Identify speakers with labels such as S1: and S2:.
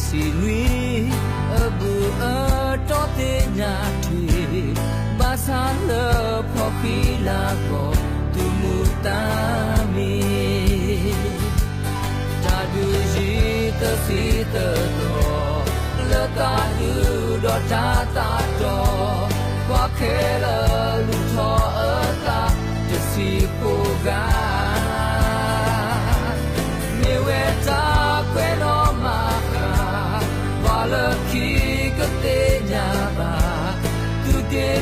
S1: စီနွေအဘူအတော်တဲ့ညာထွေဘာသာလဖော်ခီလာကိုသူမူတာမီတာဒူစီတစီတတော်လတာယူတော်တာတာတော်ခွာခဲလာလူတော်အတာတစီကိုကမြေဝဲတာကွယ်တော်မှာLucky que te llama, tú te